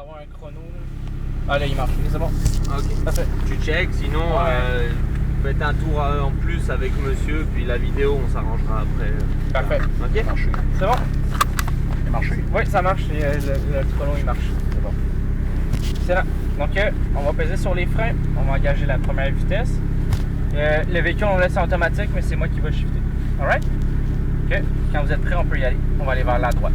avoir un chrono. Ah là, il marche. C'est bon. Ok. Parfait. Tu check, sinon faites un tour en plus avec monsieur, puis la vidéo, on s'arrangera après. Parfait. Ok. Marché. C'est bon? Il a marché. Oui, ça marche. Le chrono, il marche. C'est bon. Excellent. Donc, on va peser sur les freins. On va engager la première vitesse. Le véhicule, on le laisse en automatique, mais c'est moi qui vais shifter. Alright? OK. Quand vous êtes prêts, on peut y aller. On va aller vers la droite.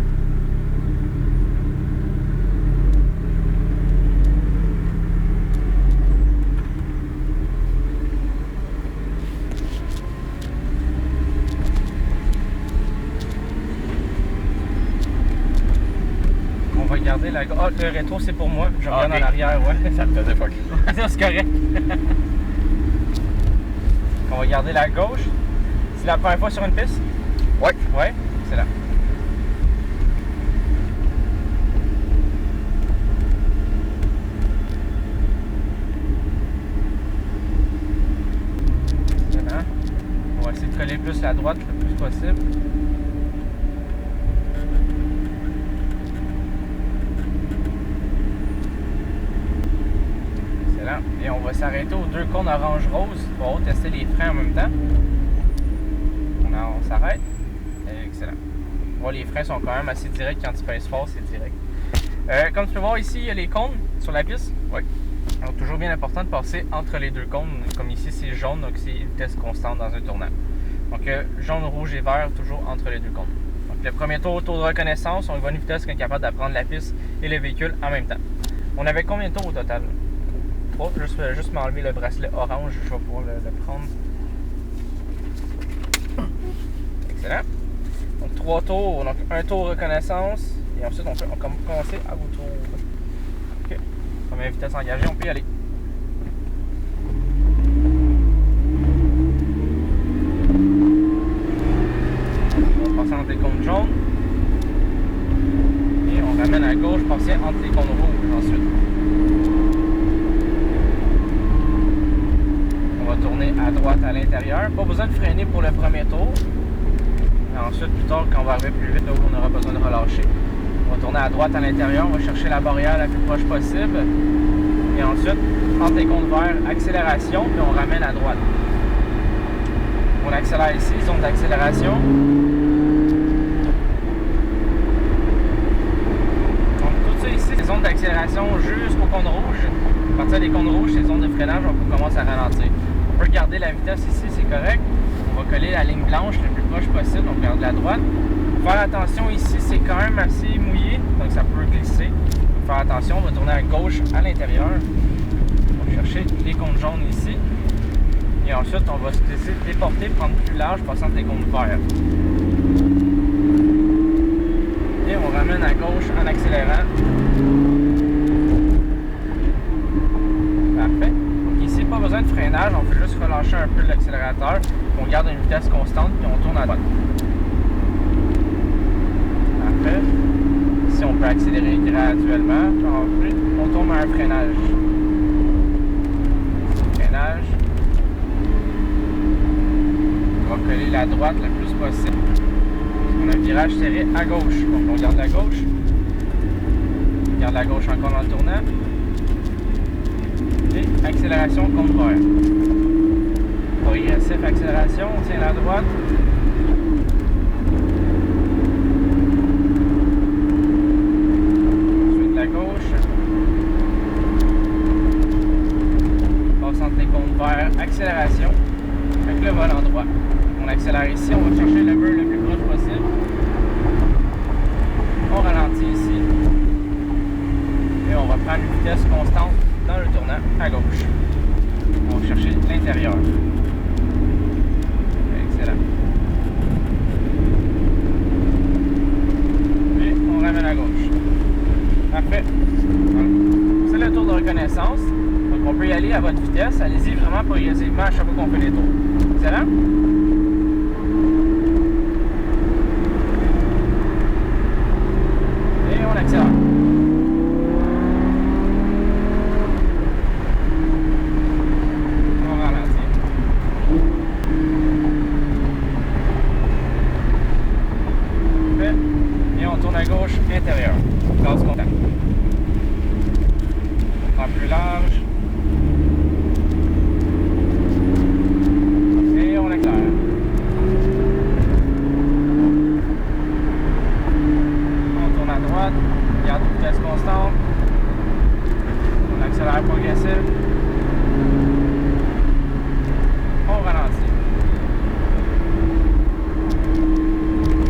On va garder la... Ah, le rétro, c'est pour moi. Je regarde ok. en arrière, ouais. Ça te faisait fucker. C'est correct. On va garder la gauche. C'est la première fois sur une piste? Ouais. Ouais, c'est là. Excellent. On va essayer de coller plus à droite le plus possible. Excellent. Et on va s'arrêter aux deux cônes orange-rose pour tester les freins en même temps. On s'arrête. Excellent. Bon, les freins sont quand même assez directs. Quand tu pèses fort, c'est direct. Comme tu peux voir ici, il y a les cônes sur la piste. Oui. Donc, toujours bien important de passer entre les deux cônes. Comme ici, c'est jaune, donc c'est une vitesse constante dans un tournant. Donc, jaune, rouge et vert, toujours entre les deux cônes. Donc, le premier tour de reconnaissance, on va à une vitesse qu'on est capable d'apprendre la piste et le véhicule en même temps. On avait combien de tours au total? 3. Juste m'enlever le bracelet orange, je vais pouvoir le prendre. Excellent. Donc 3 tours, donc un tour reconnaissance. Et ensuite on peut commencer à vous tour. Ok. Première vitesse engagée, on peut y aller. On va passer entre les cônes jaunes. Et on ramène à gauche, passer entre les cônes rouges ensuite. On va tourner à droite à l'intérieur. Pas besoin de freiner pour le premier tour. Et ensuite, plus tard, quand on va arriver plus vite, là où on aura besoin de relâcher. On va tourner à droite à l'intérieur. On va chercher la barrière la plus proche possible. Et ensuite, entre les cônes verts, accélération, puis on ramène à droite. On accélère ici, zone d'accélération. Donc tout ça ici, c'est zone d'accélération jusqu'au cône rouge. À partir des cônes rouges, c'est zone de freinage, on commence à ralentir. On peut garder la vitesse ici, c'est correct. On va coller la ligne blanche le plus proche possible, on garde la droite. Faire attention ici, c'est quand même assez mouillé, donc ça peut glisser. Donc faire attention, on va tourner à gauche à l'intérieur. On va chercher les cônes jaunes ici. Et ensuite, on va se laisser déporter, prendre plus large, passant les cônes verts. Et on ramène à gauche en accélérant. Parfait. Donc ici, pas besoin de freinage, on fait juste relâcher un peu l'accélérateur. On garde une vitesse constante, puis on tourne à droite. Parfait. Ici, on peut accélérer graduellement. Puis on tombe à un freinage. Freinage. On va coller la droite le plus possible. On a un virage serré à gauche. Donc on garde la gauche. On garde la gauche encore dans le tournant. Et accélération contre vert. Progressif, accélération, on tient la droite. Ensuite la gauche. Passe entre les cônes verts, accélération. Avec le volant droit. On accélère ici, on va chercher le mur le plus proche possible. On ralentit ici. Et on va prendre une vitesse constante dans le tournant à gauche. On va chercher l'intérieur. Excellent. Et on ramène à gauche. Parfait. C'est le tour de reconnaissance. Donc on peut y aller à votre vitesse. Allez-y vraiment progressivement à chaque fois qu'on fait les tours. Excellent. Et on accélère. On ralentit. Parfait. Et on tourne à gauche intérieur. Gaz contact. plus large. Et on accélère. On tourne à droite, garde vitesse constante. On accélère progressif. On ralentit.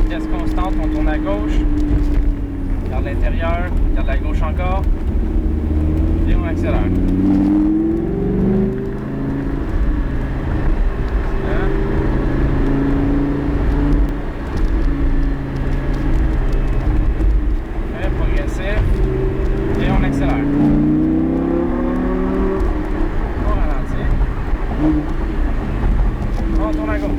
Vitesse constante, on tourne à gauche. Garde l'intérieur, garde la gauche encore. Et on accélère. Progressif. Et on accélère. On ralentit. On tourne à gauche.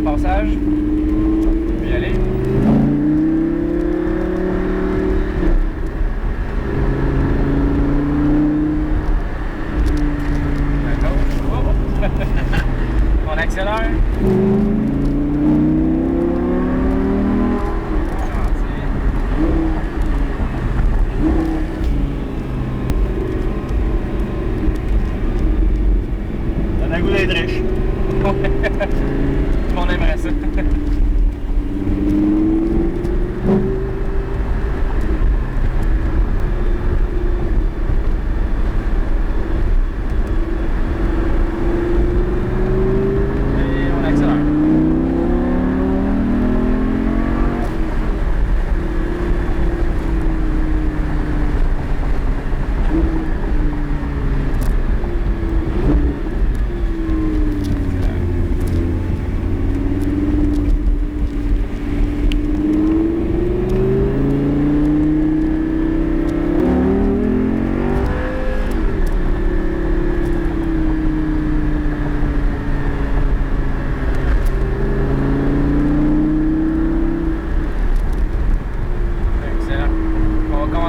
Passage. On peut y aller. D'accord. Oh. On accélère. T'as un goût d'être riche. On aimerait ça. Et on accélère.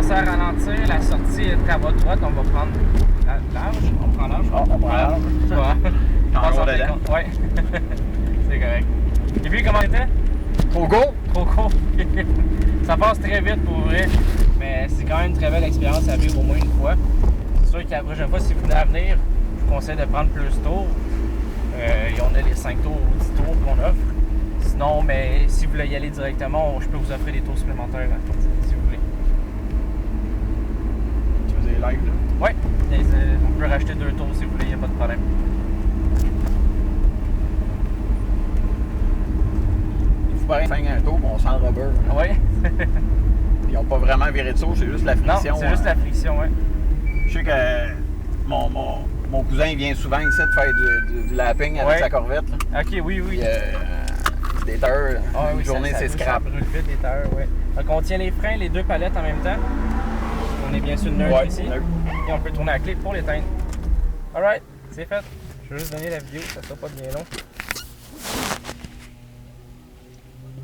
À ralentir, la sortie est à votre droite, on va prendre large. On prend large. Oh, on prend large. Ouais. Quand on va dedans. Ouais. C'est correct. Et puis comment c'était? Trop go? Trop court. Ça passe très vite pour vrai. Mais c'est quand même une très belle expérience à vivre au moins une fois. C'est sûr que la prochaine fois, si vous venez à venir, je vous conseille de prendre plus de tours. Et on a les 5 tours ou 10 tours qu'on offre. Sinon, mais si vous voulez y aller directement, je peux vous offrir des tours supplémentaires si vous voulez. Live là? Oui, on peut racheter 2 tours si vous voulez, il n'y a pas de problème. Il faut pas rien faire un tour, on sent le rubber. Oui. Puis ils n'ont pas vraiment viré de sauce, c'est juste la friction. Non, c'est juste la friction, oui. Je sais que mon cousin il vient souvent ici de faire du lapping avec sa Corvette. Là. Ok, oui. Puis, des heures, une journée c'est scrap. Ça brûle vite des heures, oui. Donc on tient les freins, les 2 palettes en même temps. On est bien sûr neutre ici. Et on peut tourner la clé pour l'éteindre. Alright, c'est fait. Je vais juste donner la vidéo, ça sera pas bien long.